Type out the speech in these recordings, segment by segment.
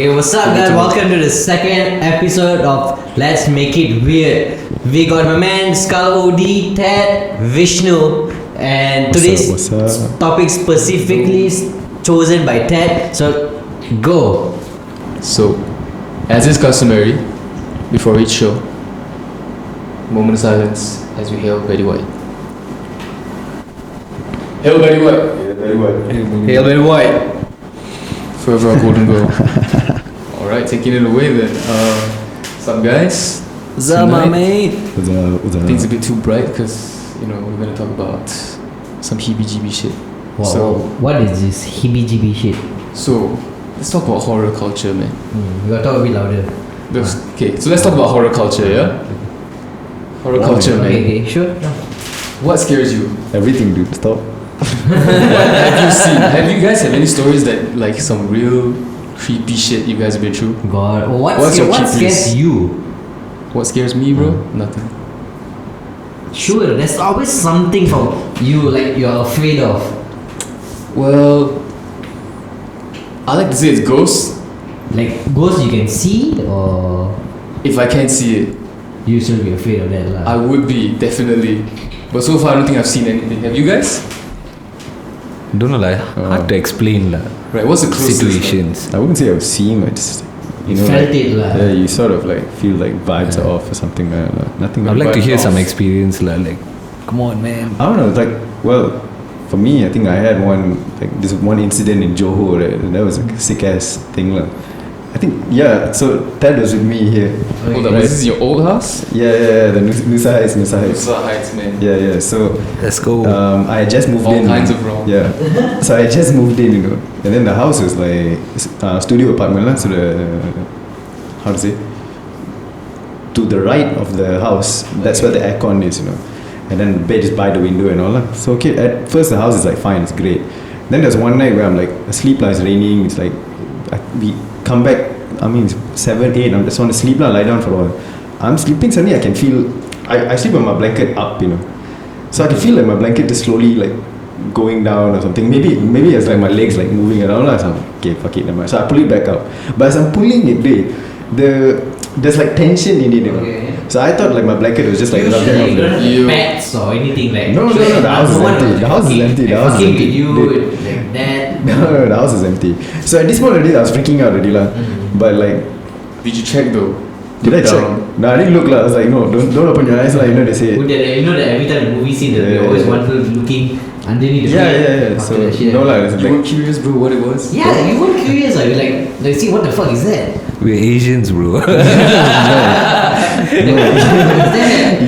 Okay, what's up guys? Welcome to the second episode of Let's Make It Weird. We got my man Skullod, Ted, Vishnu, and today's topic specifically chosen by Ted. So, go. So, as is customary, before each show, moment of silence as we hail Betty White. Hail Betty White. Hail Betty White. Hail Betty White. Forever our golden girl. Alright, taking it away then. What's up guys? What's up my mate? Things a bit too bright because, we're going to talk about some heebie-jeebie shit. Wow, So, what is this heebie-jeebie shit? so, let's talk about horror culture, man. You gotta talk a bit louder. Okay, so let's talk about horror culture, yeah? Horror culture, man. Okay, sure. What scares you? Everything, dude. Stop. What have you seen? Have you guys have any stories that like some real creepy shit you guys have been through? God, what What's your scares creepiest? you? What scares me, bro? Nothing. Sure, there's always something from you like you're afraid of. Well, I like to say it's ghosts. Like ghosts you can see, or If I can't see it, you should be afraid of that lah. I would be definitely. But so far, I don't think I've seen anything. Have you guys? Don't know like hard to explain lah. Right. What's the closest? Situations. I wouldn't say I've seen, but just Felt it lah. Yeah, you sort of like feel like vibes are off or something. Nothing. I'd like to vibes hear off. some experience lah. Like, come on, man. I don't know. It's like, well, for me, I think I had this one incident in Johor. Right? That was a sick ass thing lah. I think so Ted was with me here. Hold on. Right. Is this your old house? Yeah. The Nusa Heights. Nusa Heights, man. Yeah. So Let's go. I had just moved All in. kinds of wrong. Yeah. So I just moved in, and then the house was like studio apartment lah. So how to say? To the right of the house, that's where the aircon is, and then the bed is by the window and all lah. So okay, at first the house is like fine, it's great. Then there's one night where I'm like asleep lah, it's raining, it's like we come back. I mean, it's 7, 8. I just want to sleep lah, lie down for a while. I'm sleeping, suddenly I can feel. I sleep with my blanket up, so I can feel like my blanket just slowly like going down or something. Maybe it's like my legs like moving around lah. So I'm, okay, fuck it, never mind. So I pull it back up. But as I'm pulling it, there's like tension in it, Okay. So I thought like my blanket was just like You rubbing sure you off don't the. have pets or anything like? No, the house is empty. The house is empty. The house is Fucking empty. with you They- like that. No, the house is empty. So at this point already, I was freaking out already lah. But like, Did you check though? did I Look check? down. No, I didn't look lah. I was like, no, don't open your eyes lah. They say. Would that, you know that every time the movie scene that we Yeah, always yeah. want to looking underneath the Yeah, bed. yeah. after So that shit. no lah. It's You were like, curious, bro, what it was? Yeah, you were curious. Like, like see what the fuck is that? We're Asians, bro.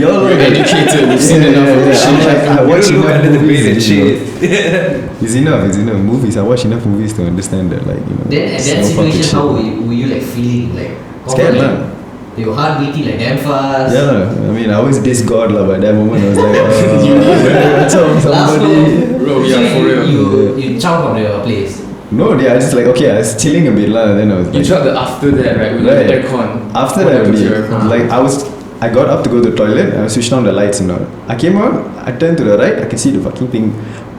y'all We're educated, we've seen enough of this shit. I watch You look enough under the movies. bed and shit. It's enough. Movies. I watch enough movies to understand that, like, Then at it's that no fucking situation, shit. how were you like feeling like? Scared like, lah. your heart beating like damn fast. Yeah, lah. I mean, I always diss God lah, but that moment I was like, Last somebody. one. Bro, we are for real. You jump from the place. No, I was just like, okay, I was chilling a bit lah. Then I was You like, tried the after that, right? With Right. the aircon. after What that, happened to only, your aircon? like I got up to go to the toilet. I switched on the lights and all. I came out. I turned to the right. I can see the fucking thing,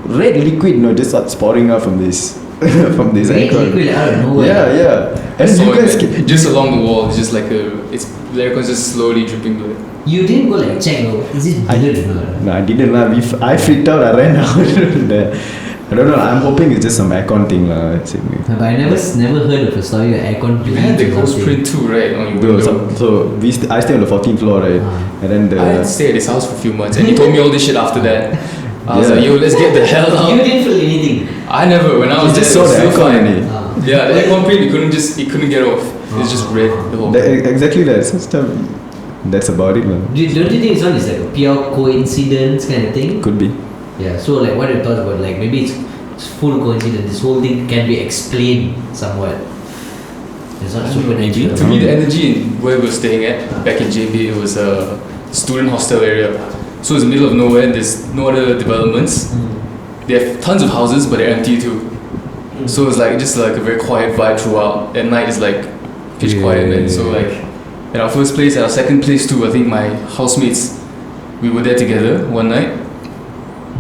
red liquid, just starts pouring out from this, from this Red aircon. liquid out of nowhere. Yeah. And So you guys, just along the wall, it's just like the aircon's just slowly dripping blood. You didn't go like check, no? Is this bullet or not? no, I didn't lah. I freaked out. I ran out. I don't know. I'm hoping it's just some aircon thing lah. That's it. But I never heard of a story of aircon. You had the bleeds or ghost something. print too, right? On your Bro, window. so I stay on the 14th floor, right? And then I had to the stay at his house for a few months, and he told me all this shit after that. I was Yeah. like, yo, let's get the hell You out. didn't feel anything. I never. When I was you just there, saw it the was still aircon fine. in it. Yeah, the aircon print, it couldn't get off. It's just red the whole time. Exactly that. So that's about it, man. Don't you think this one is like a pure coincidence kind of thing? Could be. Yeah, so like what are your thoughts about like maybe it's full coincidence, this whole thing can be explained somewhat. It's not supernatural. To me, the energy in where we were staying at back in JB, it was a student hostel area. So it's in the middle of nowhere, and there's no other developments. They have tons of houses, but they're empty too. So it's like just like a very quiet vibe throughout. At night it's like pitch quiet, man. So like at our first place, at our second place too, I think my housemates, we were there together one night.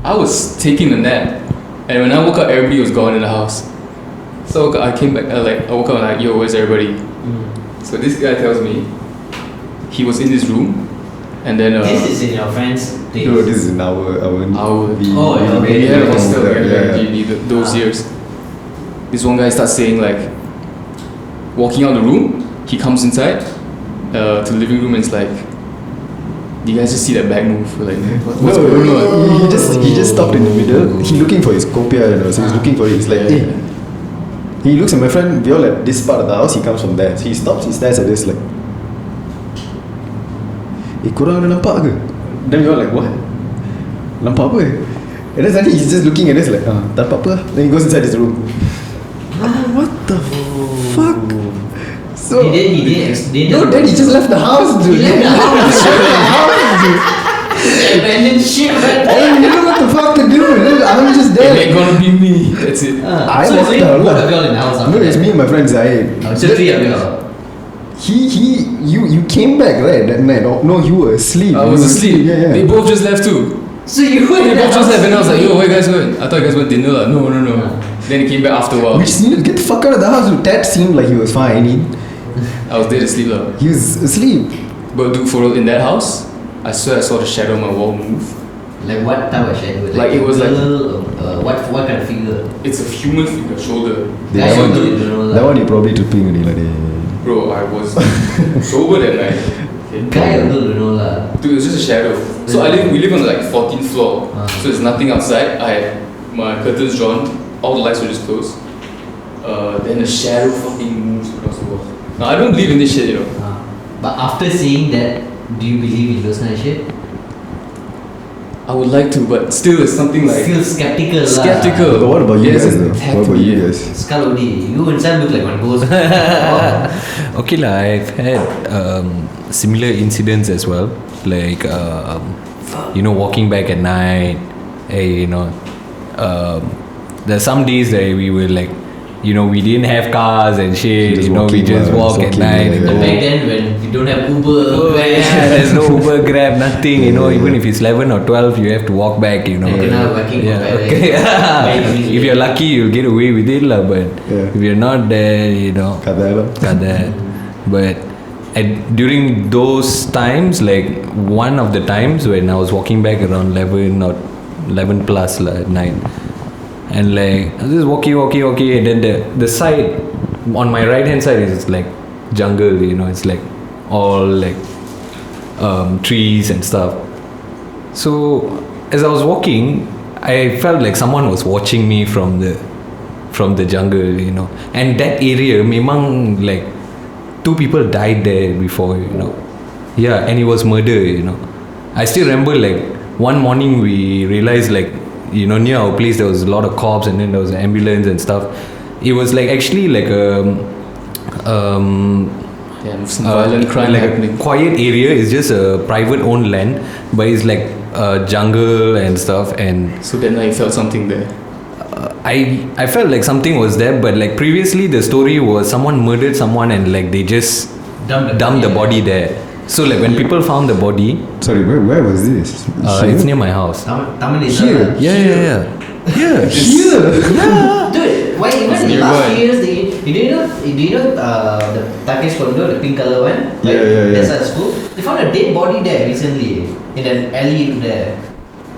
I was taking a nap, and when I woke up, everybody was gone in the house. So I came back, I woke up and like, yo, where's everybody? So this guy tells me he was in this room, and then This is in your friend's place. No, this is in our we had a hostel those years. This one guy starts saying like, walking out the room, he comes inside to the living room and it's like, do you guys just see that bag move? We're like, what's going on? He just stopped in the middle. He looking for his copia, so he's looking for it. He's like, hey. He looks at my friend, we all at this part of the house, he comes from there. So he stops, he stares at this like, korang ada nampak ke? Then we all like, what? Nampak apa? And then suddenly he's just looking at us like, tak nampak apa lah. Then he goes inside his room. What the fuck? So He did. No, then he just left the house, dude. He left the house, dude. Abandoned ship, man. I don't know what the fuck to do. I'm just there. It ain't gonna be me. That's it. I so left it's the only house. both of you all in the house after No, it's that. me and my friends. So three of you all. You came back right that night. No, you were asleep. I was asleep. Yeah. They both just left too. So you were They in the both just house. left and I was like, yo, where you guys going? I thought you guys went dinner lah. No. Then he came back after a while. We just needed to get the fuck out of the house. Ted seemed like he was fine. I was there to sleep lah. He was asleep. But dude, for real, in that house, I swear I saw the shadow on my wall move. Like what type of shadow? Like it was like- girl, what kind of figure? It's a human figure, shoulder. Guys, That one, you don't know that one you probably tripping already like that. Bro, I was sober that night. Okay. Guy or girl don't know lah. Dude, it was just a shadow. So we live on the like 14th floor. So there's nothing outside. I had my curtains drawn. All the lights were just closed. Then the shadow fucking moves across the wall. Now I don't believe in this shit, you know. But after seeing that, do you believe in those kind of shit? I would like to, but still it's something like Still skeptical lah. skeptical. But what about you Yes, guys it though? had What to about be you it. guys? Skullod, you inside look like one ghost. Wow. Okay lah, I've had similar incidents as well. Like walking back at night. There's some days that we were like, we didn't have cars and shit. Just We walking, just walk at walking, night. yeah, And yeah. go. Back then when you don't have Uber, Yeah, there's no Uber, Grab, nothing. Even if it's 11 or 12, you have to walk back. You cannot working Yeah, for okay. parents. If you're lucky, you'll get away with it lah. But if you're not there, Kadang lah. Kada. But during those times, like one of the times when I was walking back around 11 or 11 plus at night, and like I was just walking, and then the side on my right hand side is like jungle, it's like all like trees and stuff. So as I was walking, I felt like someone was watching me from the jungle, and that area, memang like 2 people died there before, Yeah, and it was murder, I still remember like one morning we realized like, near our place there was a lot of cops and then there was an ambulance and stuff. It was like actually like Some violent crime like happening. a quiet area. It's just a private owned land, but it's like jungle and stuff. And So then I felt something there. I felt like something was there, but like previously the story was someone murdered someone and like they just dumped the body there. So like when people found the body, Sorry, where was this? it's near my house. Tamil is Here. Yeah. Here. Dude, why even in the last few years, do you know the Takesh condo, the pink color one? Yeah. That's at school. They found a dead body there recently in an alley there.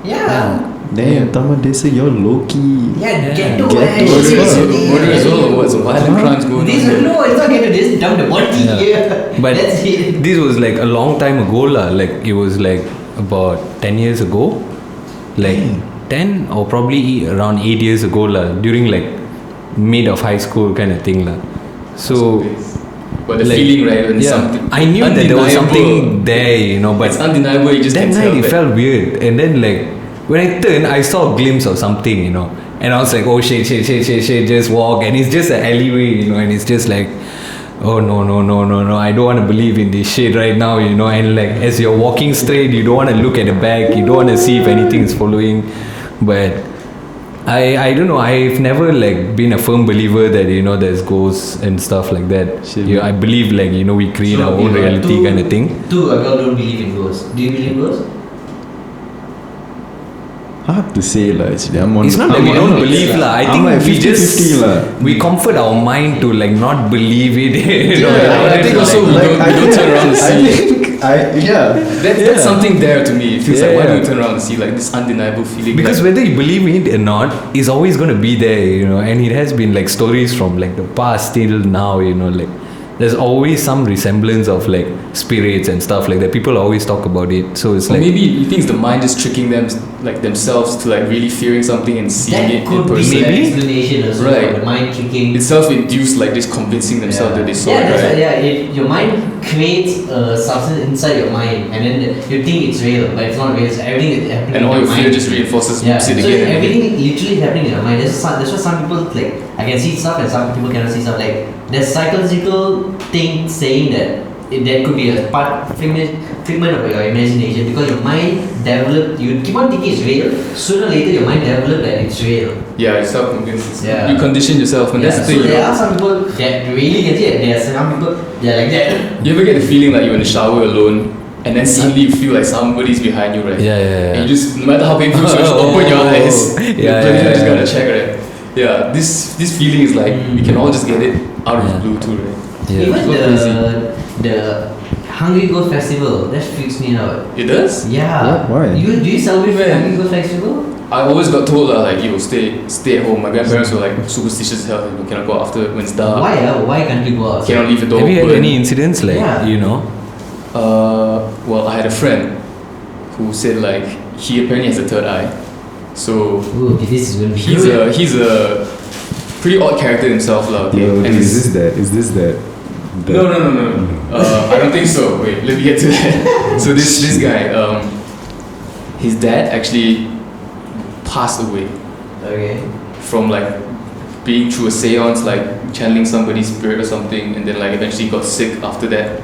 Yeah. Damn, Taman Desa, you're low-key. Yeah, get to Ghetto where as shit well. is Murder as well or what? Some violent crimes going on. No, it's not get to this. Dump the body Yeah. here. But That's it. this was like a long time ago lah. Like it was like about 10 years ago, like 10 or probably around 8 years ago lah. During like mid of high school kind of thing lah. So But the like, feeling, right? When something I knew that there was something undeniable. there, but It's undeniable. You just that can't night tell it that. felt weird. And then like when I turned, I saw a glimpse of something, and I was like, oh shit, just walk, and it's just an alleyway, and it's just like, oh no, I don't want to believe in this shit right now, and like as you're walking straight, you don't want to look at the back, you don't want to see if anything is following. But I don't know, I've never like been a firm believer that there's ghosts and stuff like that. Shit. I believe like we create our own reality kind of thing. Two, a girl don't believe in ghosts. Do you believe in ghosts? hard to say lah. Actually, It's not that we don't believe lah. I think like we 50-50 just lah. we comfort our mind to like not believe it. I think also we don't turn around to see. That's something there to me. It feels like, why don't you turn around and see like this undeniable feeling? Because like, whether you believe it or not, it's always going to be there, and it has been like stories from like the past till now, like there's always some resemblance of like spirits and stuff like that. People always talk about it, so it's like maybe you think it's the mind just tricking them, like themselves, to like really fearing something and seeing it in could be person. an explanation also, Right. for the mind tricking. It's self-induced, like just convincing themselves that they saw Yeah, it, that's right? right. Your mind creates a substance inside your mind, and then you think it's real, but it's not real. So everything is happening And in all your your fear mind. just reinforces Yeah, it so again. everything literally happening in your mind. That's why some people like, I can see stuff and some people cannot see stuff. Like there's psychological thing saying that that could be a figment of your imagination, because your mind developed. You keep on thinking it's real. Sooner or later, your mind developed that it's real. Yeah, you self-convince. Yeah. You condition yourself, and that's the thing. So there are some people that really get it. There are some people they're like that. You ever get the feeling like you're in the shower alone, and then suddenly you feel like somebody's behind you, right? Yeah. And you just, no matter how painful, you just open your eyes. Yeah, You just yeah. gotta check, right? Yeah, this feeling is like we can all just get it out of the blue too, right? Yeah. Even It's so the Hungry Ghost Festival, that freaks me out. It does? Yeah. Why? Do you celebrate When? Hungry Ghost Festival? I always got told like, you stay at home. My grandparents were like superstitious as hell. You cannot go out after when it's dark. Why can't you go out? Cannot leave the door Have you had open. any incidents like Yeah. Well, I had a friend who said like he apparently has a third eye. So Ooh, okay, this is going to be he's a pretty odd character himself, lah. Okay? Yo, And is this that? No. I don't think so. Wait, let me get to that. So this guy, his dad actually passed away Okay. from like being through a seance, like channeling somebody's spirit or something, and then like eventually got sick after that,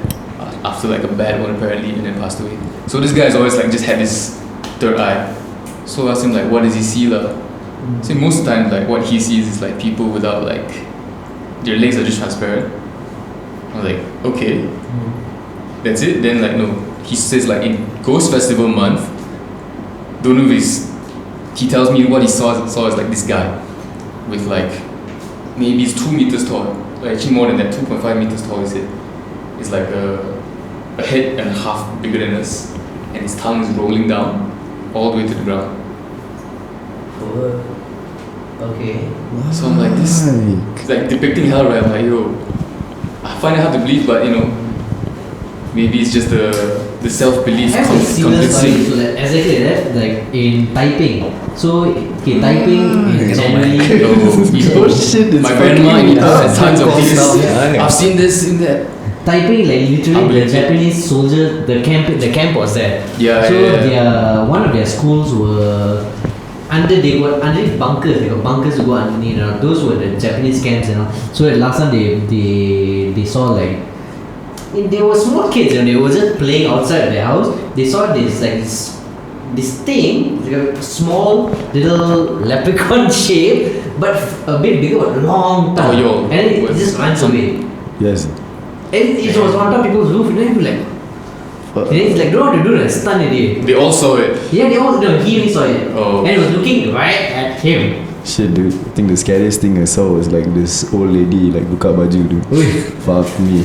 after like a bad one apparently, and then passed away. So this guy's always like just had this third eye. So I asked him like, what does he see, lah? So most of the time, like what he sees is like people without like their legs are just transparent. I was like, okay, that's it. Then like no, he says like in Ghost Festival month, don't know if he tells me what he saw is like this guy with like maybe he's 2 meters tall, actually more than that, 2.5 meters tall. He said it's like a head and a half bigger than us, and his tongue is rolling down all the way to the ground. Okay. So I'm like, this it's like depicting hell, right? I'm like, yo, I find it hard to believe, but maybe it's just the self-belief I have a similar story convincing. to that. Exactly that, like in typing. So, okay, typing is generally. Oh shit, it's my grandma fucking has tons of Course these. now, yeah. I've seen this, seen that. Typing, like literally, the Unbelievable. Japanese soldier, the camp was there. Yeah, So yeah. one of their schools were underneath bunkers. They got bunkers to go underneath. Those were the Japanese camps, So last time they saw like. They were small kids, they were just playing outside their house. They saw this like this thing, like a small little leprechaun shape, but a bit bigger, but long tongue, Oh, yo. and it just runs away. Yes. And it was on top of people's roof, and then like, and then he's like, don't know what to do, like stun idiot. They all saw it. Yeah, he only saw it, Oh. and it was looking right at him. Shit, dude. I think the scariest thing I saw was like this old lady like buka baju, dude. Fuck me.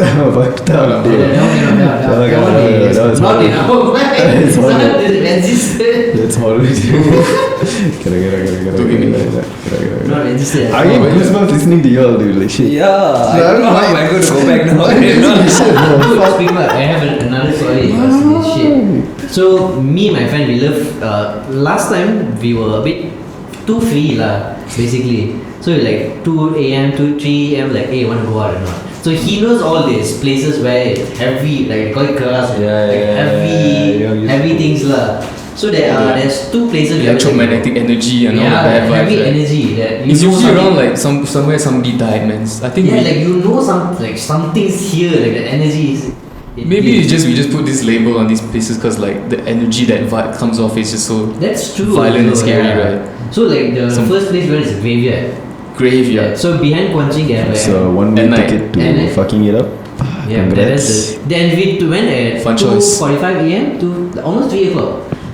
Fucked up, dude. That was not enough. It's horrible. Registered. That's horrible. Don't give me that. Not registered. I get goosebumps listening to y'all, dude. Like shit. Yeah, I don't know how am I going to go back now. Speaking about, I have another story about this shit. So me and my friend, we love. Last time we were a bit too free lah, basically. So we like 2 a.m. to 3 a.m. like, hey, want to go out or not? So he knows all these places where it's heavy, like call it keras, heavy things lah. So there's two places we Electromagnetic energy and all yeah, that bad heavy vibes, right? energy that you It's know usually around something- like somewhere somebody died, man. I think yeah, like you know something's here, like the energy is. maybe we just put this label on these places because like the energy that vibe comes off is just so That's true. violent and also, scary, yeah. right? So like the first place we went is a graveyard. Graveyard. So behind Kuan Ching they have It's a a one-way At night. ticket to At night. fucking it up. yeah, Congrats. then we went at Fun choice. 2:45 a.m. to almost 3 o'clock.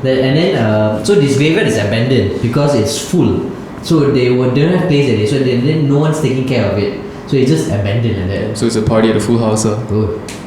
And then so this graveyard is abandoned because it's full. So they don't have place at it. So then no one's taking care of it. So it's just abandoned like that. So it's a party at a full house. Oh,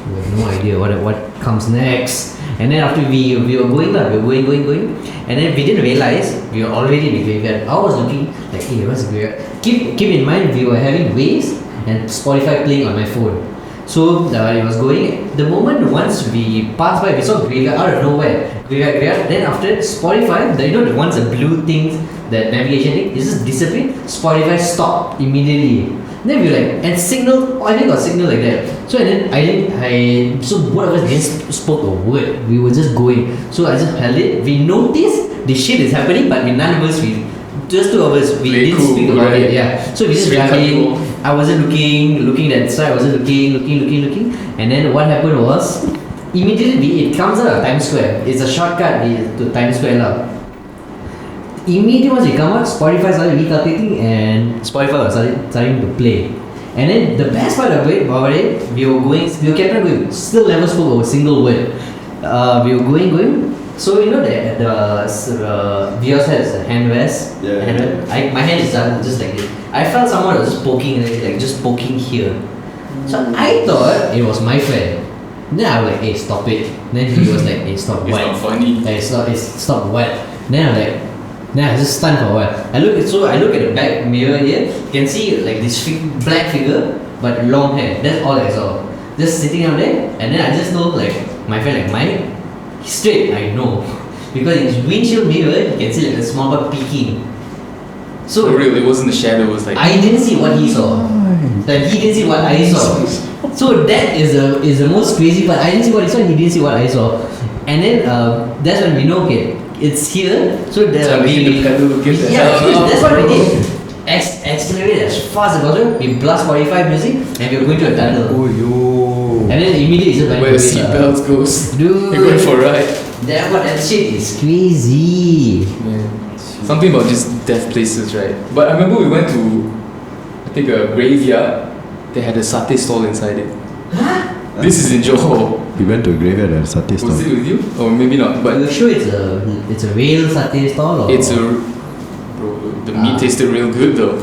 we have no idea what comes next. And then after we were going, going, and then we didn't realize we were already in the graveyard. I was looking like, hey, what's the graveyard? Keep in mind we were having Waze and Spotify playing on my phone. So it was going. The moment once we passed by, we saw graveyard out of nowhere. Graveyard. Then after Spotify, the ones the blue things, that navigation thing, it just disappeared. Spotify stopped immediately. Then we were like, and signal, I didn't got signal like that. So and then so both of us didn't spoke a word. We were just going. So I just held it. We noticed the shit is happening, but none of us, just two of us, we Very didn't cool, speak about right? it. Yeah. So we just Straight driving. cut. I wasn't looking that side. I wasn't looking. And then what happened was, immediately it comes out of Times Square. It's a shortcut to Times Square now. Immediately once we come out, Spotify started recalculating and Spotify was starting to play. And then the best part of it, we kept on going, still never spoke a single word. We were going. So you know the Vios has a hand rest. Yeah. My hand is done just like this. I felt someone was just poking, like just poking here. So I thought it was my friend. Then I was like, hey, stop it. Then he was like, hey, stop It's what? not funny. Stop what? Then I'm like, I was just stunned for a while. I look at the back mirror here. You can see like this black figure, but long hair. That's all I saw. Just sitting out there, and then I just know like my friend like Mike, he's straight. I know because in his windshield mirror, you can see like a small bird peeking. So For real, it wasn't the shadow. It was like I didn't see what he saw. Then he didn't see what I saw. So that is the most crazy part. I didn't see what he saw, and he didn't see what I saw. And then that's when we know, okay, it's here. So Time to hit the pedal, get the hell out. that's what we did. Accelerate as fast as possible. We blast 45 music, and we were going to a tunnel. Oh yo. And then immediately it's just where the seatbelts goes. Dude, You're going for a ride. that shit is crazy. Man. Something about just death places, right? But I remember we went to, I think, a graveyard. They had a satay stall inside it. This is in Johor. We went to a graveyard at a satay Was stall. it with you? Or maybe not. Are But you sure it's a real satay stall or? it's a. Bro, the meat tasted real good though.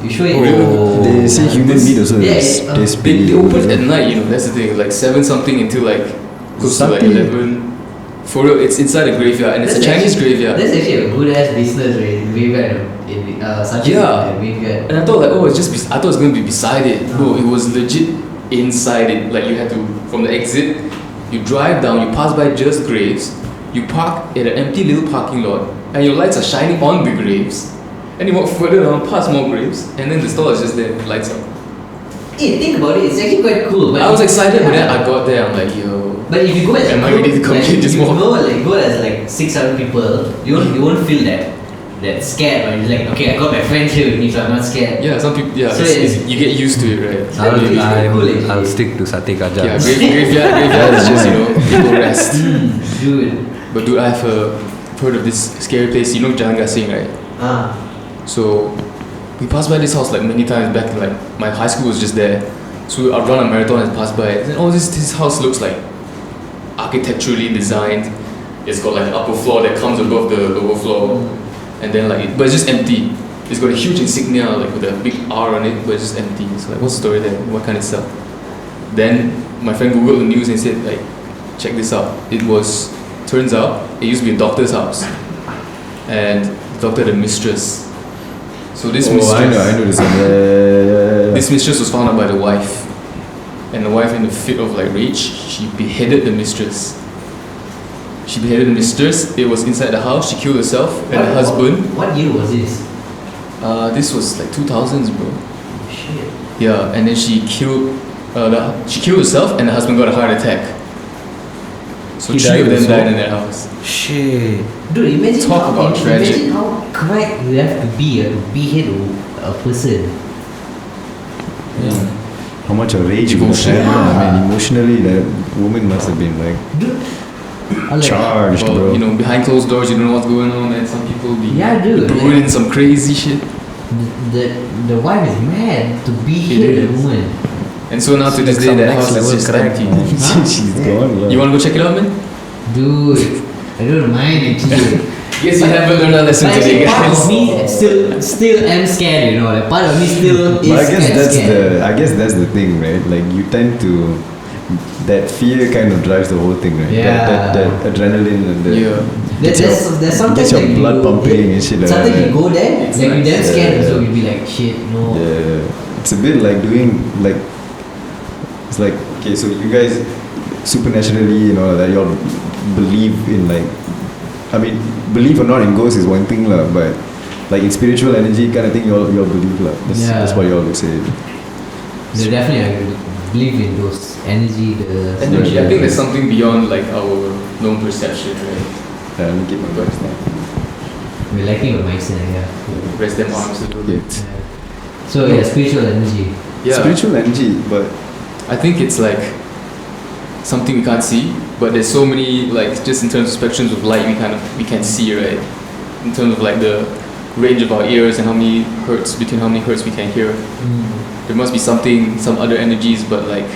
You sure it's They say human meat also Yeah, tastes it's, pretty They open good. at night, you know, that's the thing. Like 7 something until like close to like Satay. 11. For real, it's inside a graveyard and it's a That's Chinese actually- graveyard. That's actually a good ass business, right? Graveyard in such Yeah. a graveyard. And I thought like, oh, I thought it was going to be beside it. No, it was legit inside it. Like you had to, from the exit, you drive down, you pass by just graves, you park at an empty little parking lot, and your lights are shining on the graves. And you walk further down, past more graves, and then the store is just there, lights up. Hey, think about it. It's actually quite cool. But I was excited, but then yeah. I got there, I'm like, yo. But if you go as Am a I group, ready to complete this if walk? you go as like 6-7 people, you won't feel that scared. Right? You're like, okay, I got my friends here with me, so I'm not scared. Yeah, some people, yeah, So you get used to it, right? I'll- It's quite cool, actually. I'll stick to Satay Kajal. Yeah, graveyard is just, you know, people rest. Dude. But dude, I've heard of this scary place, you know Jalan Gasing, right? So we passed by this house like many times back in like my high school was just there. So I'd run a marathon and pass by it. And oh, this house looks like architecturally designed. It's got like an upper floor that comes above the lower floor. And then like, but it's just empty. It's got a huge insignia like with a big R on it, but it's just empty. So like, what's the story there? What kind of stuff? Then my friend googled the news and said like, check this out. Turns out, it used to be a doctor's house. And the doctor had a mistress. So this mistress, I know this one. Yeah. this mistress was found out by the wife. And the wife, in a fit of like rage, she beheaded the mistress. It was inside the house. She killed herself and her husband. What year was this? This was like 2000s, bro. Shit. Yeah, and then she killed herself and the husband got a heart attack. So He 3 died of them also? died in that house. Shit. Dude, imagine Talk about tragic. Imagine how cracked you have to be to behead a person. Yeah. How much of rage you must Emotion. have. I mean, emotionally, that woman must have been like Dude. I'm like, charged, Well, bro. you know, behind closed doors, you don't know what's going on, and some people be Yeah, dude. doing some crazy shit. The wife is mad to behead the is. woman. And so now to this day, some that next house is level just crack, empty. man. She's gone. You want to go check it out, man? Dude, I don't mind actually. Yes, you haven't learned a lesson But today, actually, part guys. of me still am scared, you know. Like part of me still is But scared. I guess that's the thing, right? Like you tend to, that fear kind of drives the whole thing, right? Yeah. That adrenaline and the There's sometimes gets your like blood you, pumping and shit like sometimes that. you go there, It's like you're damn nice. scared, Yeah. so you'll be like, shit, no. Yeah, it's a bit like doing like, it's like, okay, so you guys supernaturally, you know, that you all believe in like, I mean, believe or not in ghosts is one thing lah, but like in spiritual energy kind of thing, you all believe lah. That's what you all would say. They definitely believe in those energy, the Energy, I think there's something beyond like our known perception, right? Let me get my voice now. we're lacking a mic stand, yeah. Rest them arms a little bit. So yeah, spiritual energy. Yeah. Spiritual energy, but I think it's like something we can't see, but there's so many like just in terms of spectrums of light we can see, right? In terms of like the range of our ears and between how many hertz we can hear. There must be some other energies, but like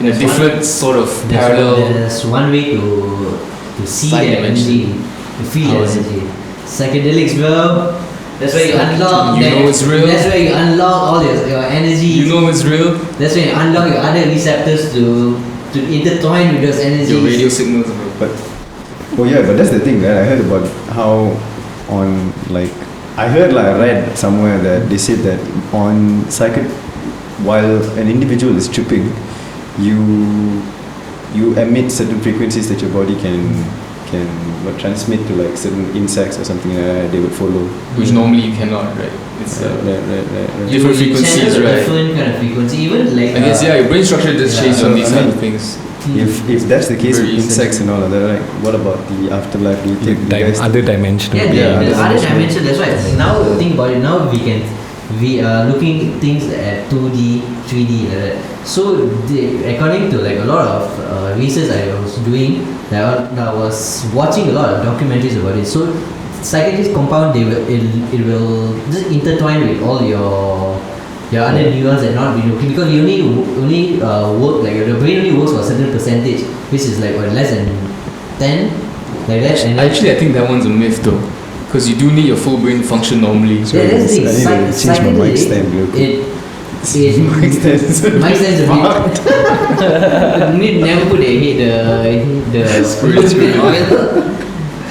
in a different sort of parallel. There's one way to see Side the energy, dimension. to feel How the is it? energy. Psychedelics, bro. That's where you unlock. You know it's real. That's where you unlock all your energy. You know it's real. That's when you unlock your other receptors to intertwine with those energies. Your radio signals. but but that's the thing, right? I heard about how on like I read somewhere that they said that on while an individual is tripping, you emit certain frequencies that your body can transmit to like certain insects or something like that. They would follow. Which normally you cannot, right? It's Right. different frequencies, channel a right? different kind of frequency, even like. I guess your brain structure does change so on these I kind mean- of things. If that's the case Very with insects easily. and all of that, like what about the afterlife? Do you think you guys Other dimensional. Yeah, Yeah, the that's other true. dimension. That's right. Now think about it. Now we are looking at things at 2D, 3D, like that. So according to like a lot of research I was doing, I was watching a lot of documentaries about it. So psychedelic compound, it will just intertwine with all your other neurons that not be working, because you only work like your brain only works for a certain percentage, which is like what, less than 10, like that. And then- Actually, I think that one's a myth though, because you do need your full brain to function normally. yeah, that's the thing. I need to change my mic stand real quick. Mic stands a bit. You need to never put the Screw it. oil.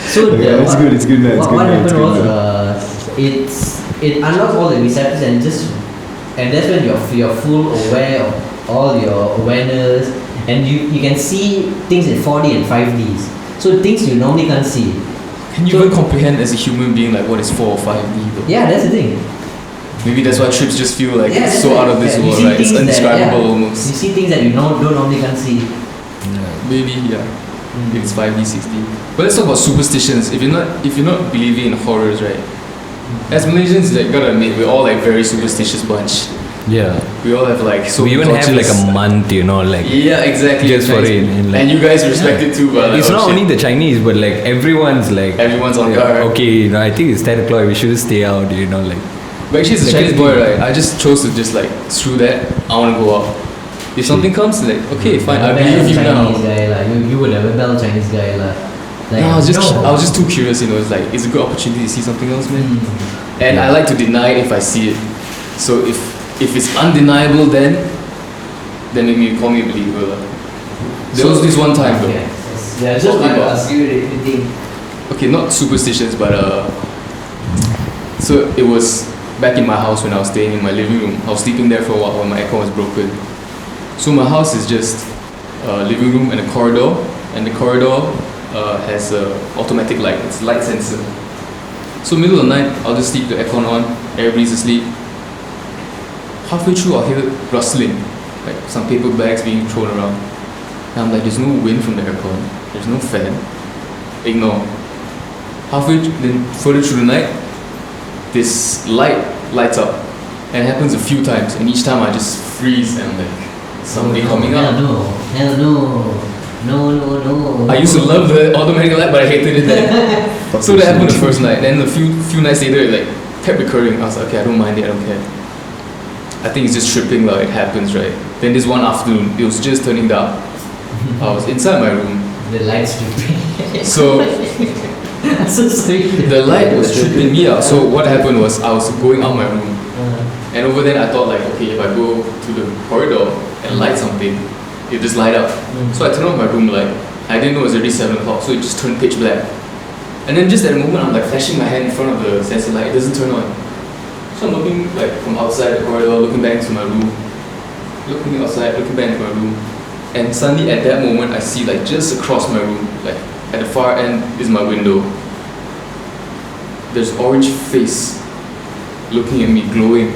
So Okay, it's good, it's good now, it's what good now, happened it's good was it unlocks all the receptors, and that's when you're full aware of all your awareness, and you can see things in 4D and 5Ds. So things you normally can't see. Can you even comprehend as a human being like what is 4 or 5D though? Yeah, that's the thing. Maybe that's why trips just feel like Yeah, it's that's so right. out of this You world, see right? It's things indescribable You almost. see things that you don't normally can't see. Maybe, yeah. Maybe it's 5D, 6D. But let's talk about superstitions. If you're not believing in horrors, right? As Malaysians, like gotta admit, we're all like very superstitious bunch. Yeah. We all have like so We even have like torches. a month, like. Yeah, exactly. Just for exactly. it, and, like- and you guys respect it too, but like, It's oh, not shit. only the Chinese, but like everyone's like. Everyone's on guard. Okay, I think it's 10 o'clock. We should stay out, like. But actually, as a Chinese boy, right, I just chose to just like screw that. I want to go out. If something comes, like okay, fine, I believe you now. Chinese guy, like you would have a rebel Chinese guy, like. No, I was just too curious, It's like it's a good opportunity to see something else, man. And Yeah. I like to deny it if I see it. So if it's undeniable, then maybe you call me a believer. Lah. There was this one time though. Yeah, just Talking want to about- ask you if you think. Okay, not superstitions, but so it was back in my house when I was staying in my living room. I was sleeping there for a while when my aircon was broken. So my house is just a living room and a corridor, and the corridor has a automatic light. It's light sensor. So middle of the night, I'll just sleep the aircon on. Everybody's asleep. Halfway through, I'll hear rustling, like some paper bags being thrown around. And I'm like, there's no wind from the aircon. There's no fan. Ignore. Then further through the night, this lights up, and it happens a few times. And each time I just freeze, and I'm like, somebody coming up. Hell no. I used to love the automatic light, but I hated it then. So that happened the first night. Then a few nights later, it like kept recurring. I was like, okay, I don't mind it, I don't care. I think it's just tripping, like it happens, right? Then this one afternoon, it was just turning dark. I was inside my room, The lights tripping. So So sweet. the light was tripping me out. So what happened was I was going out my room, and over there I thought like, okay, if I go to the corridor and light something, it just light up. So I turned on my room light. I didn't know it was already 7 o'clock, so it just turned pitch black. And then just at the moment I'm like flashing my hand in front of the sensor light, it doesn't turn on. So I'm looking like from outside the corridor, looking back into my room, looking outside, looking back into my room, and suddenly at that moment I see like just across my room, like at the far end is my window. There's orange face looking at me, glowing.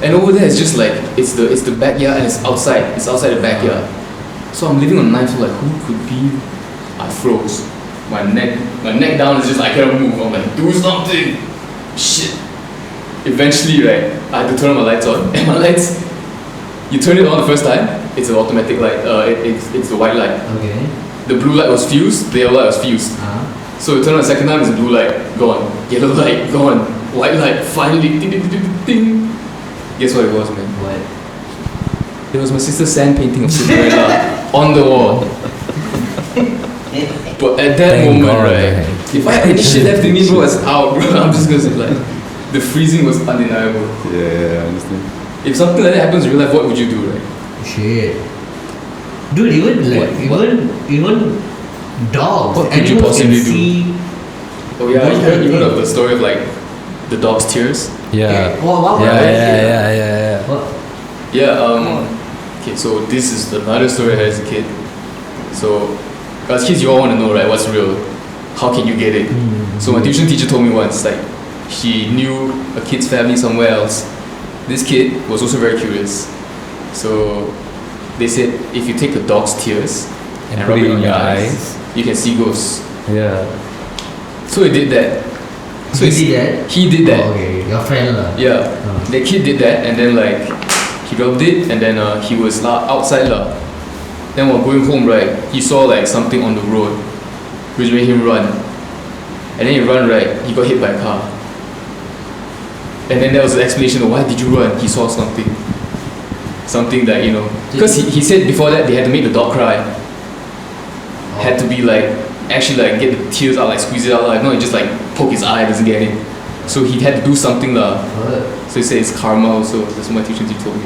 And over there it's just like it's the backyard and it's outside the backyard. So I'm living on 9th floor, like who could be? I froze. My neck down is just I cannot move. I'm like, do something. Shit. Eventually, right, I had to turn my lights on. And my lights, you turn it on the first time, it's an automatic light. It's the white light. Okay. The blue light was fused, the yellow light was fused. So you turn on the second time, it's a blue light, gone. Yellow light, gone. White light, finally, ding, ding, ding, ding, ding. Guess what it was, man? What? It was my sister's sand painting of Cinderella on the wall. But at that Thank moment, God, right, man. if I had any shit left in me, bro, it's out, bro. I'm just gonna say, like, the freezing was undeniable. Yeah, I understand. If something like that happens in real life, what would you do, right? Shit. Dude, even like even dogs. What could you animals can possibly do? see. Oh yeah, Those you kind of heard of things. the story of like the dog's tears? Yeah. What Yeah. What? Yeah, okay, so this is another story I had as a kid. So, as kids, you all want to know, right, what's real? How can you get it? So my tuition teacher told me once, like, she knew a kid's family somewhere else. This kid was also very curious. So, they said, if you take a dog's tears and rub it on your eyes, you can see ghosts. Yeah. So he did that. So He did that? He did that. Oh, okay, your friend lah. Yeah, the kid did that, and then like he rubbed it, and then he was outside lah. Then while going home, right, he saw like something on the road, which made him run. And then he run, right, he got hit by a car. And then there was the explanation of why did you run? He saw something that because he said before that they had to make the dog cry. Had to be like actually like get the tears out, like squeeze it out, like no, just like poke his eye, doesn't get it. So he had to do something lah. So he said it's karma also. That's what my tuition teacher told me.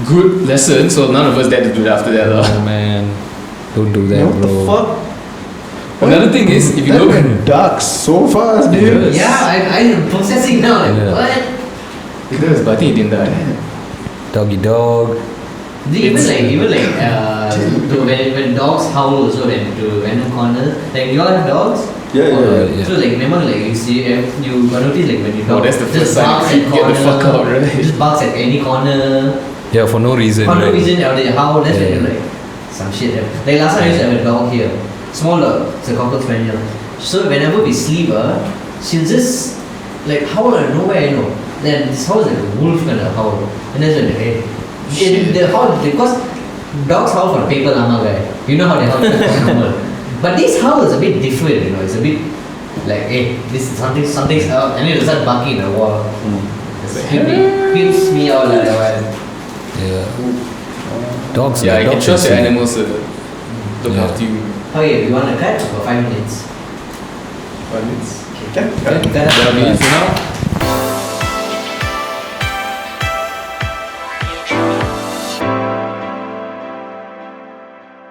Good lesson. So none of us dared to do that after that lah. Oh man, don't do that, What bro. the fuck? Another thing is if you That look went dark so fast, dude. Yeah, I'm processing now. Like, Yeah. what? it does, but I think he didn't die. Doggy dog. Even when dogs howl also when to random corners. Like you all have dogs? Yeah. Yeah. So like remember like you got notice like when you Oh, dog that's the just first time barks you at get the corner, fuck out, right? just barks at any corner. Yeah, for no reason. For no right? reason or they howl, that's when Yeah. you're like some shit happen. Like last time I used to have a dog here. Small dog, it's a cocker spaniel. So whenever we sleep, she'll just like howl out of nowhere, Then this howl is like a wolf kind of howl. And that's when the howl, because dogs howl for paper llama guy. You know how they howl for normal. But this howl is a bit different, It's a bit like, hey, this is something's out, and it'll start barking at the wall. Creeps me out like that one. Yeah. Dogs. Yeah, you can dogs trust your are- animals to look Yeah. after you. Okay, you want to cut for 5 minutes? 5 minutes. Cut. That'll be it for now.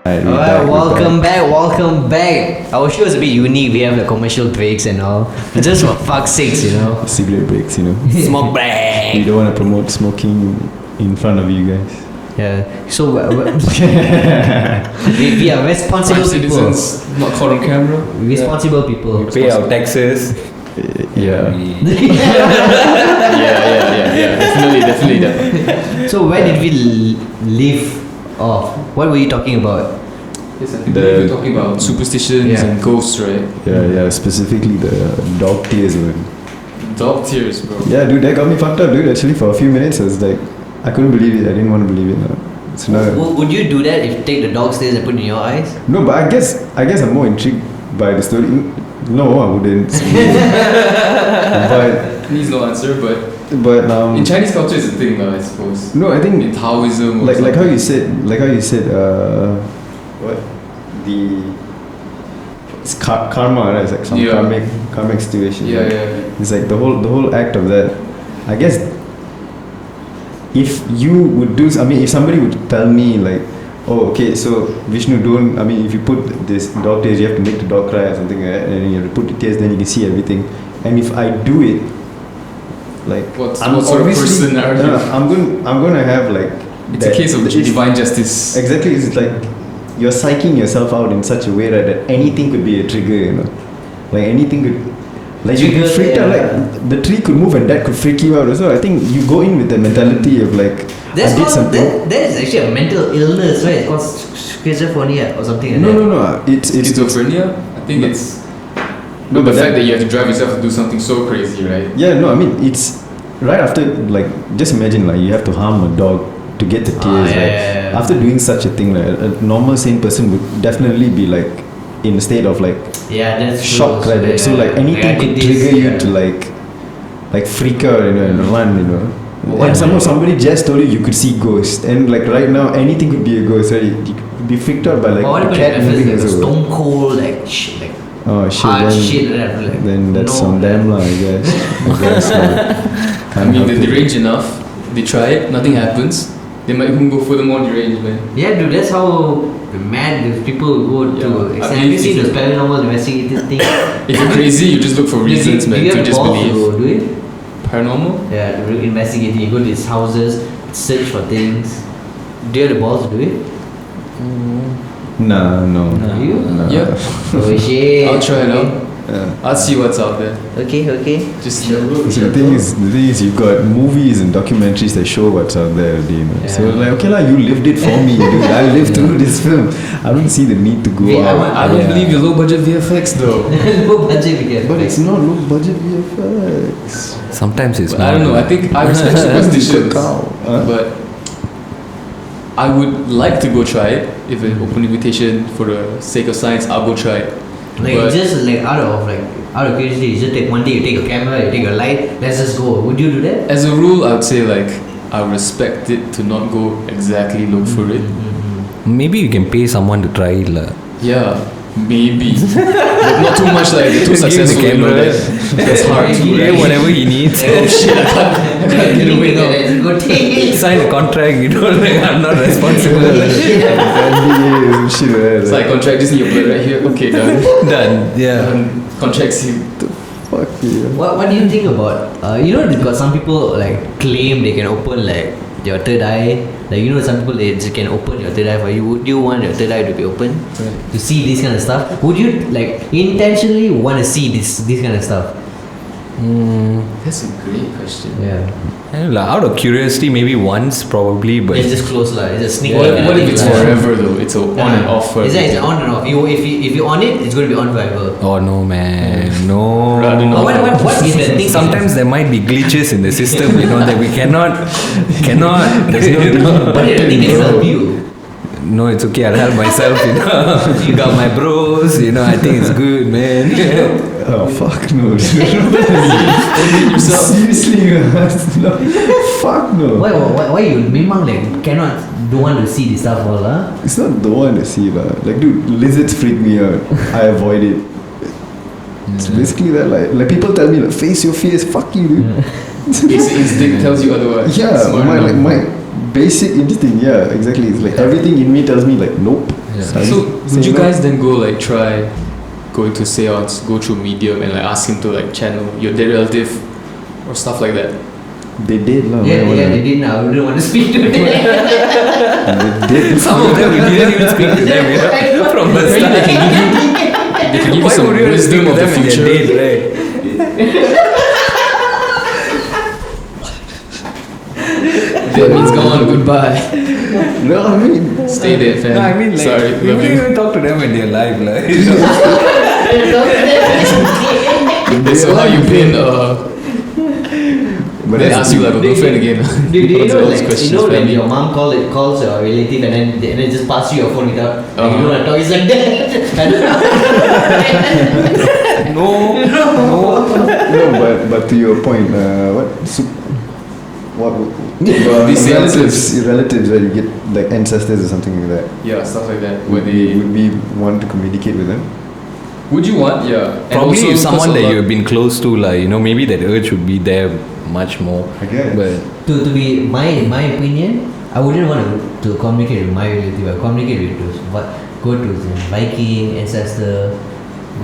Alright, welcome back. Our show is a bit unique. We have the commercial breaks and all. Just for fuck's sakes, Cigarette breaks, Smoke We break. don't want to promote smoking in front of you guys. Yeah. So we are responsible Prime people. citizens, not caught on camera. Responsible people. Pay our taxes. Yeah. Yeah. Definitely. So where did we leave off? What were you talking about? Yes, I think we're talking about superstitions Yeah. and ghosts, right? Yeah, specifically the dog tears one. Dog tears, bro. Yeah, dude, that got me fucked up, dude. Actually, for a few minutes, I was like, I couldn't believe it. I didn't want to believe it. So now, Would you do that if you take the dog stairs and put it in your eyes? no, but I guess I'm more intrigued by the story. No, I wouldn't. but Needs no answer, but in in Chinese culture it's a thing, I suppose. no, I think In Taoism, or like how something. you said what the it's karma, right? It's like some karmic situation. Yeah, right? yeah. It's like the whole act of that. I guess if you would do, I mean, if somebody would tell me like, oh, okay, so Vishnu, don't, I mean, if you put this dog tears, you have to make the dog cry or something, right? And then you have to put the tears, then you can see everything. And if I do it, like, What sort of person are you? I'm gonna have like. It's a case of divine justice. Exactly, it's like you're psyching yourself out in such a way, right, that anything could be a trigger, you know, like anything could, like you Trigger, get freaked out, like the tree could move and that could freak you out. So I think you go in with the mentality of like, That's I did something. that is actually a mental illness, right? It's called schizophrenia or something like that. No, it's Schizophrenia? I think it's no, the fact that you have to drive yourself to do something so crazy, right? yeah, no, I mean it's right after, like, just imagine like you have to harm a dog to get the tears, right? Yeah. After doing such a thing, like, a normal sane person would definitely be like in a state of like Yeah, that's shock, true. right? So like anything could trigger you to like freak out, you know, and run, you know. And somebody just told you could see ghosts, and like right now anything could be a ghost, right? You could be freaked out by like what a about cat if moving it's like a as well. stone cold like Oh shit! hard Then, shit like, then that's no, some damn lah, I guess. I mean, they're deranged enough. They try it, nothing happens. They might even go furthermore deranged, man. Yeah, dude, that's how mad these people go to Yeah. extent. I Have you mean, seen if those paranormal investigative thing? If you're crazy, you just look for reasons, do man, you to have just balls believe. to do it? Paranormal? Yeah, investigating. You go to these houses, search for things. Do you have the balls to do it? Nah, no. Do you? Yeah. Oh shit. I'll try it out. Yeah. I'll see what's out there. Okay. Just So the thing is, you've got movies and documentaries that show what's out there already, you know. So Yeah. like, okay lah, you lived it for me, dude. I lived through this film. I don't see the need to go Yeah, out. I don't believe your low budget VFX though. Low budget again. But it's not low budget VFX. Sometimes it's I don't know. I think I respect superstitions, Huh? but I would like to go try it. If an open invitation for the sake of science, I'll go try it. Like But- just like out of curiosity, you just take one day, you take a camera, you take a light, let's just go. Would you do that? As a rule, I would say like I respect it to not go exactly look for it. Maybe you can pay someone to try it lah. Yeah, maybe, but not too much. Like they're too Give the successful. You know, camera. that's hard to. Yeah, whatever he needs. Oh shit! I can't get away now. Let's go take it. Sign a contract, you know, like I'm not responsible. It's like contract. Just need your blood right here. Okay, done. Done. Yeah. Contract sealed. Fuck yeah. What do you think about you know, because some people like claim they can open like your third eye, like, you know, some people they just can open your third eye for you. Would you want your third eye to be open to see this kind of stuff? Would you like intentionally want to see this kind of stuff? That's a great question. Yeah, And, like, out of curiosity, maybe once probably, but it's just close lah. It's just sneak. What if it's forever though? It's a on and off forever. It's on and off. If you on it, it's going to be on forever. oh no, man, no. Rather not. What is the thing? Sometimes there might be glitches in the system, you know, that we cannot. There's no. What if the thing can help you? No, it's okay. I'll help myself. You know, you got my bros. You know, I think it's good, man. Oh fuck no. Seriously, no. Fuck no. Why you memang like cannot don't want to see this stuff all lah? It's not the one to see lah. Like dude, lizards freak me out. I avoid it. It's basically that like people tell me like face your fears, fuck you dude. Basic instinct tells you otherwise. Yeah, Smart enough. my basic instinct, yeah, exactly. It's like everything in me tells me like nope. Yeah. So would you guys then go like try going to seance, go through medium and like ask him to like channel your dead relative or stuff like that? They did lah. Yeah, they did now. We don't want to speak to them. They did. Some of them we didn't even speak to them. You know, from the Maybe start. they can give you Why some would you wisdom of the them when they're future. dead, right? That means gone, goodbye. No, I mean, Stay there, fam. No, I mean, like, Sorry, we love didn't you. even talk to them when they're alive, like. You know? So how you been? but They that's ask you like a girlfriend again. Do you What's know all like those questions, you know when family? your mom calls your relative and then just pass you your phone without and you Uh-huh. don't want to talk? It's like that. No. no, but to your point, What? These relatives where you get like ancestors or something like that. Yeah, stuff like that. Where Would we want to communicate with them? would you want? Yeah. And Probably also if someone because a that lot- you've been close to, like, you know, maybe that urge would be there much more. I guess. But To be my opinion, I wouldn't want to communicate with my relative. I communicate with those go to the Viking ancestor,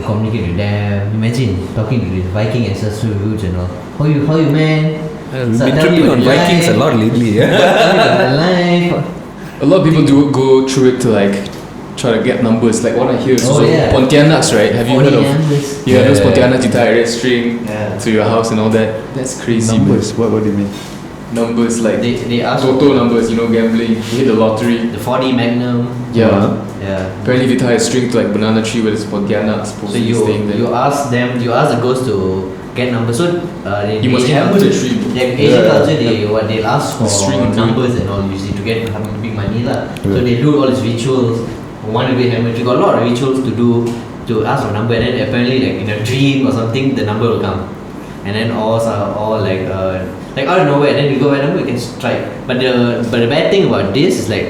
communicate with them. Imagine talking to these Viking ancestral roots and all. How you man? we've So been tell me tripping about on your Vikings a life. lot lately. Yeah. Tell me about your life. a lot of people do go through it to like try to get numbers. Like what I hear is Oh, also yeah. Pontianaks, right? Have you heard of? Numbers. Yeah, those Yeah. Pontianaks you tie a red string Yeah. to your house and all that. That's crazy. man. Numbers. What do you mean? Numbers like They ask Toto numbers, you know, gambling. You hit the lottery. the 40 Magnum. Yeah. Yeah. Apparently, if you tie a string to like banana tree where there's Pontianaks supposed So to be staying there. you ask the ghost to get numbers. So You must hammer the tree. Yeah, Asian Yeah. culture they'll ask for String into it. numbers and all usually to get big money lah. So Yeah. they do all these rituals. One way hammer. You got a lot of rituals to do to ask for number, and then apparently like in a dream or something the number will come, and then all like out of nowhere. And then you go by number you can strike. But the bad thing about this is like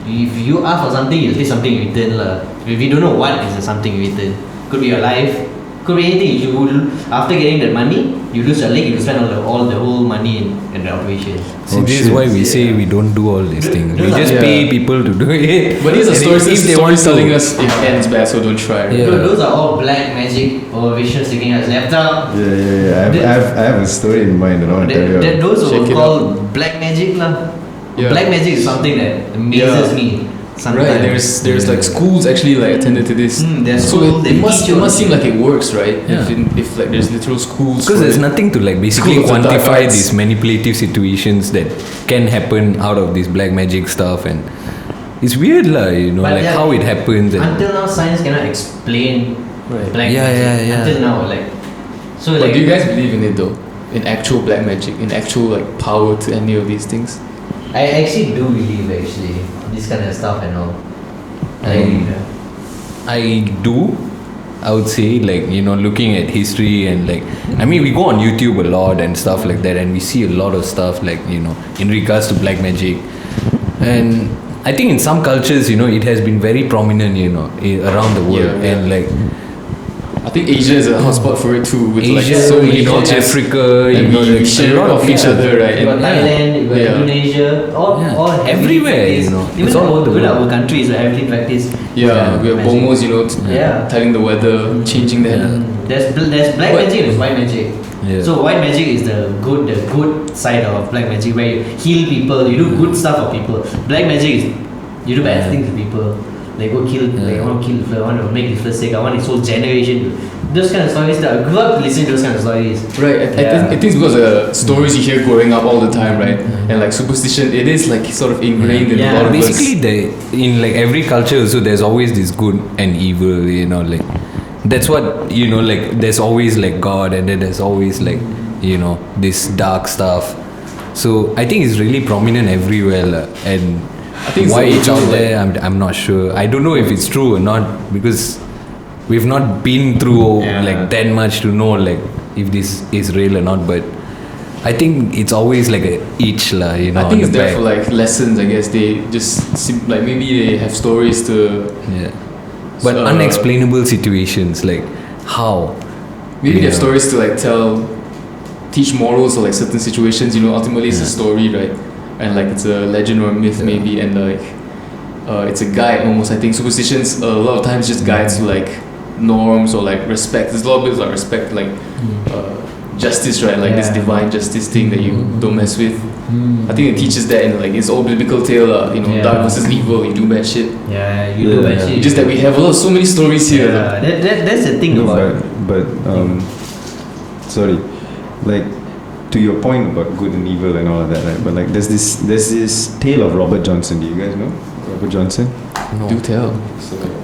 if you ask for something you'll take something in return lah. If you don't know what is the something in return, could be your life. Could be anything. You will, after getting that money, you lose your leg. You spend all the whole money in the operation. See, this is why we say we don't do all these things. We just Yeah. pay people to do it. But these are And stories, if they stories want to- telling us it ends bad, so don't try. Yeah. Those are all black magic or Vishnu sticking his laptop. Yeah. I have a story in mind. I want to tell you. Those Check are it called black magic lah. Yeah. Black magic is something that amazes Yeah. me. Sometimes. Right, there's like schools actually like attended to this. There's so schools, they it must teach you it must seem like it works, right? Yeah. If like there's literal schools. Because for there's it. nothing to like basically School of the dark quantify arts. these manipulative situations that can happen out of this black magic stuff, and it's weird lah, you know, But like yeah, how it happens. And Until now, science cannot explain Right. black Yeah, magic. yeah, yeah. Until now, like so But like. do you guys believe in it though? In actual black magic, in actual like power to any of these things? I actually do believe this kind of stuff and all. I do. I would say, like, you know, looking at history and like, I mean, we go on YouTube a lot and stuff like that, and we see a lot of stuff like, you know, in regards to black magic. And I think in some cultures, you know, it has been very prominent, you know, around the world. Yeah, yeah. And like I think Asia is a hotspot for it too, with Asia, like so many you know, cultures. Africa, and you know, we like, share a lot off each other, right? You got And- Thailand, you got Yeah. Indonesia, all heavily everywhere, practice. you know. Even It's all over the even world. our country is heavily practiced. Yeah, we have magic. bomos, you know, Yeah. telling the weather, changing that. Yeah. There's black But- magic and there's white magic. Yeah. So white magic is the good side of black magic where you heal people, you do good stuff for people. Black magic is you do bad things to people. Like go kill, like I want to kill the flirt, I want to make the flirt sick, I want his whole generation. Those kind of stories that I grew up listening to those kind of stories. Right, I think it's because stories you hear growing up all the time, right? And like superstition, it is like sort of ingrained in a Yeah. lot of us. basically in like every culture also there's always this good and evil, you know, like that's what, you know, like there's always like God, and then there's always like, you know, this dark stuff. So I think it's really prominent everywhere lah. And I think it's why the it's out age of, there, I'm not sure. I don't know if it's true or not, because we've not been through like that much to know like if this is real or not. But I think it's always like a itch lah, you know. I think on it's the there back. for like lessons. I guess they just like maybe they have stories to Yeah. But unexplainable situations, like how? maybe they have Yeah. stories to like teach morals or like certain situations. You know, ultimately it's a story, right? And like it's a legend or a myth maybe, and like it's a guide almost. I think superstitions a lot of times just guides to like norms or like respect. There's a lot of bits like respect, like justice, right? Like this Yeah. divine justice thing that you don't mess with. I think it teaches that in like it's all biblical tale, you know, Yeah. dark versus evil. You do bad shit. Yeah, you do Yeah. bad shit. It's just that we have so many stories here. Yeah, that's the thing No, about but sorry, like to your point about good and evil and all of that, right? But like there's this tale of Robert Johnson. Do you guys know Robert Johnson? No. Do tell.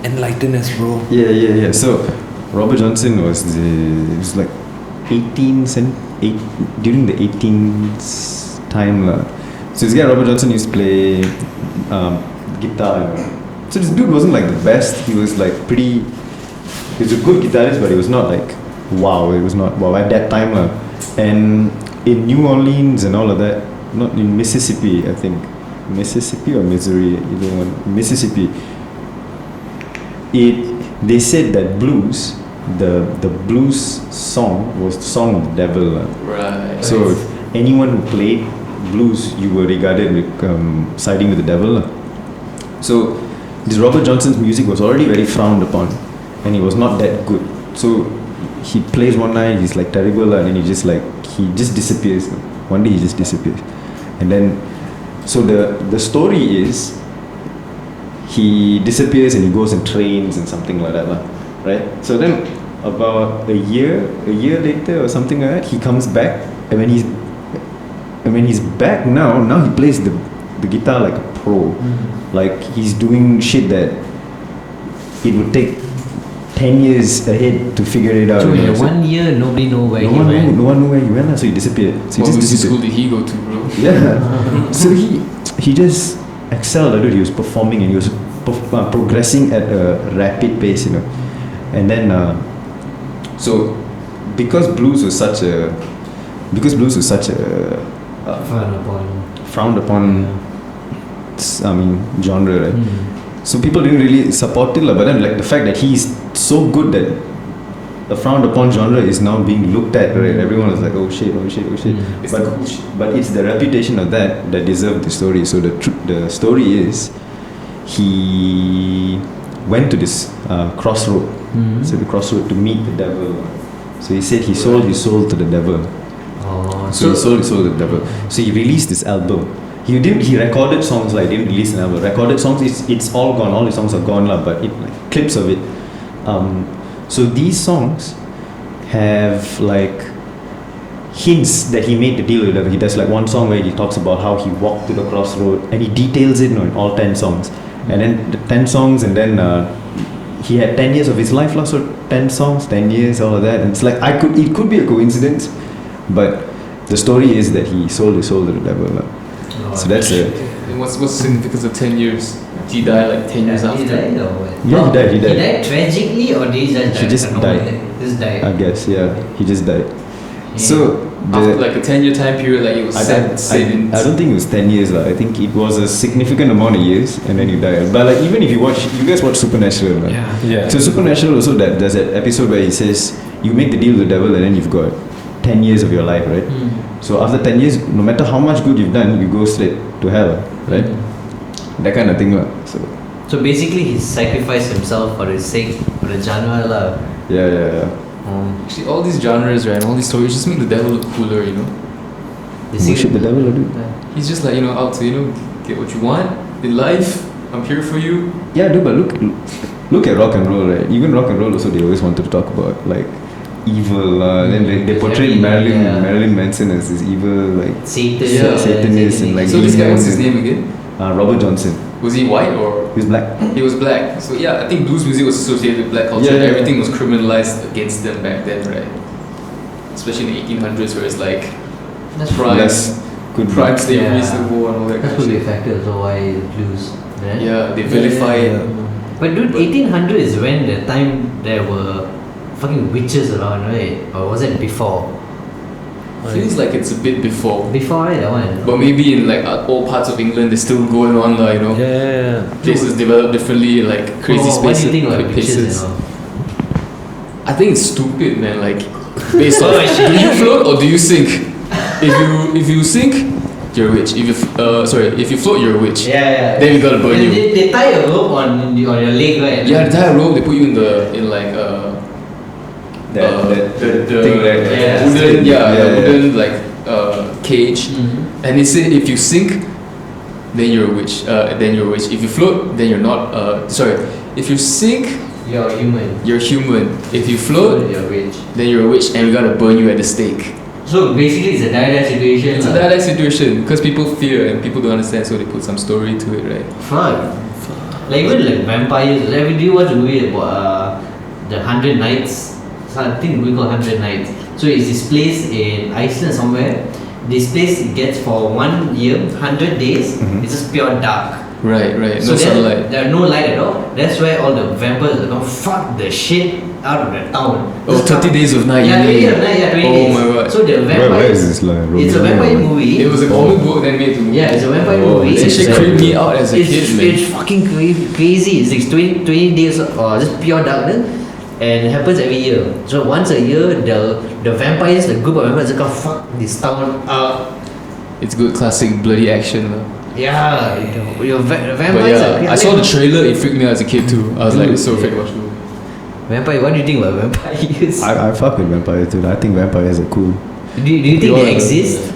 Enlighten us, bro. Yeah. So Robert Johnson was like 18th during the 18th time lah. So this guy Robert Johnson used to play guitar. You know? So this dude wasn't like the best. He was like pretty. He was a good guitarist, but he was not like wow. It was not wow at that time lah. And in New Orleans and all of that, not in Mississippi, I think. Mississippi or Missouri, either one. Mississippi. They said that blues, the blues song was the song of the devil. Right. So if anyone who played blues, you were regarded with siding with the devil. So this Robert Johnson's music was already very frowned upon, and he was not that good. So he plays one night, he's like terrible, and then he just disappears. One day he just disappears, and then so the story is he disappears and he goes and trains and something like that, right? So then about a year later or something like that, he comes back, and when he's back now he plays the guitar like a pro. Like he's doing shit that it would take 10 years ahead to figure it out. So in 1 year, nobody know where he went. No one knew where he went, so he disappeared. So What music school did he go to, bro? Yeah. So he just excelled. He was performing and he was progressing at a rapid pace, And then so because blues was such a frowned upon genre, right? So people didn't really support it, but then like the fact that he's so good that the frowned upon genre is now being looked at, right? Everyone was like, oh shit. It's the cool shit. But it's the reputation of that deserved the story. So the story is he went to this crossroad, so the crossroad to meet the devil. So he said he sold his soul to the devil. So he sold his soul to the devil. So he released this album. He recorded songs, like didn't release an album. Recorded songs, it's all gone. All the songs are gone, but clips of it. So these songs have like hints that he made the deal with the devil. He does like one song where he talks about how he walked to the crossroad, and he details it in all 10 songs. And then the 10 songs, and then he had 10 years of his life, so 10 songs, 10 years, all of that. And it's like it could be a coincidence, but the story is that he sold his soul to the devil. So that's it. And what's the significance of 10 years? Did he die like 10 years after? He died or what? Yeah, he died. He died tragically, or did he just die? He just died. Just died. I guess, yeah. He just died. Yeah. So After like a 10-year time period, like it was set in. I don't think it was 10 years. I think it was a significant amount of years, and then he died. But like even if you guys watch Supernatural, right? Yeah. So Supernatural also there's that episode where he says you make the deal with the devil, and then you've got 10 years of your life, right? So after 10 years, no matter how much good you've done, you go straight to hell, right? That kind of thing, So basically, he sacrificed himself for the sake of the genre, Yeah. Actually, all these genres, right, and all these stories just make the devil look cooler, Worship the devil, dude. He's just like, out to, get what you want in life. I'm here for you. Yeah, dude, but look at rock and roll, right? Even rock and roll also, they always wanted to talk about like evil. Then they portrayed Marilyn Manson as this evil, like Satanist, and like. So this guy, what's his name again? Robert Johnson. Was he white or? He was black. He was black. So yeah, I think blues music was associated with black culture. Yeah. Everything was criminalized against them back then, right? Especially in the 1800s, where it's like crime slavery, civil war, and all that kind That's of probably a shit. factor also why blues. Right? Yeah, they vilify it. But dude, 1800 is when the time there were fucking witches around, right? Or was it before? Feels like it's a bit before. Before, right? That one. But maybe in like all parts of England, they're still going on, Yeah. Places develop differently, like crazy spaces. What do you think about witches places. and all? I think it's stupid, man. Like, based on do you float or do you sink? If you sink, you're a witch. If you float, you're a witch. Yeah. Then we gotta burn you. They tie a rope on your leg, right? Yeah, they tie a rope. They put you in the thing, right? Wooden cage. And they say if you sink, then you're a witch. If you float, then you're not. If you sink, You're human. you're human. If you float, You're rich. then you're a witch, and we gotta burn you at the stake. So basically, it's a die situation. It's a die situation because people fear and people don't understand, so they put some story to it, right? Fuck. Like even like vampires. Like, do you watch a movie about the 100 Nights? So I think we call 100 Nights. So it's this place in Iceland somewhere. This place gets for 1 year, 100 days. It's just pure dark. Right, right. So No sunlight. there are no light at all. That's why all the vampires are gonna fuck the shit out of the town. Oh, 30 Days of Night. Yeah, you 20 mean? days of night, yeah, 20 Oh days. my god. So the vampires. Where is this like? It's a vampire movie. It was a comic book then made to movie. Yeah, it's a vampire Oh, movie. it's It actually It's, creeped me out as a it's, kid, man. it's fucking crazy. It's like 20 days of just pure darkness, and it happens every year. So once a year, the vampires, the group of vampires, are gonna fuck this town up. It's good classic bloody action. Yeah, your But vampires. yeah, I saw the trailer, it freaked me out as a kid too. I was like, it's so Dude, fake to watch movie. vampire. What do you think about vampires? I fuck with vampires too. I think vampires are cool. Do you think We all they love- exist?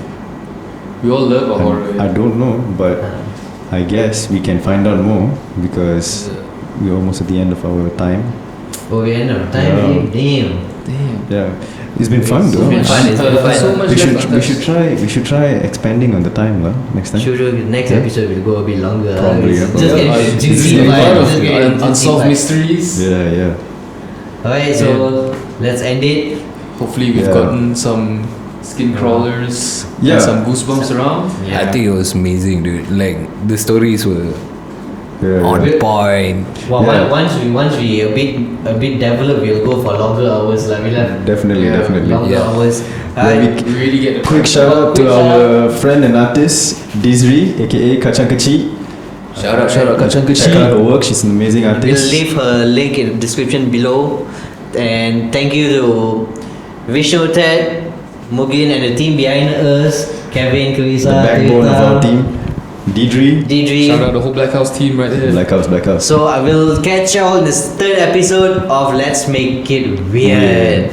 We all love a horror. I don't know, but I guess we can find out more because we're almost at the end of our time. Oh, we end of time. Yeah. Damn. Damn. Yeah, it's been fun It's though. been fun. It's been fun. So much We should left we us. should try expanding on the time next time. Sure, next Yeah. episode will go a bit longer. Probably, It's yeah. just Yeah, get this juicy is a vibe. lot of Just get juicy unsolved vibe. mysteries. Yeah. Alright, so let's end it. Hopefully we've Yeah. gotten some skin crawlers Yeah. and some goosebumps around. Yeah. I think it was amazing, dude. Like the stories were Yeah. on Yeah. point. Well, Yeah. once we a bit developed, we'll go for longer hours. Like we'll have Definitely. longer Yeah. hours. Yeah, Alright. We really get the Quick shout out to Quick shout our friend and artist Dizri, aka Kacang Kecil. Shout out, Kacang Check out her Kecil. work. She's an amazing We'll artist. leave her link in the description below. And thank you to Vishnu, Ted, Mugin, and the team behind us. Kevin, The Carissa, backbone of our team, Didri. Deidre. Shout out the whole Blackhaos team right there. Blackhouse. So I will catch y'all in this third episode of Let's Make It Weird.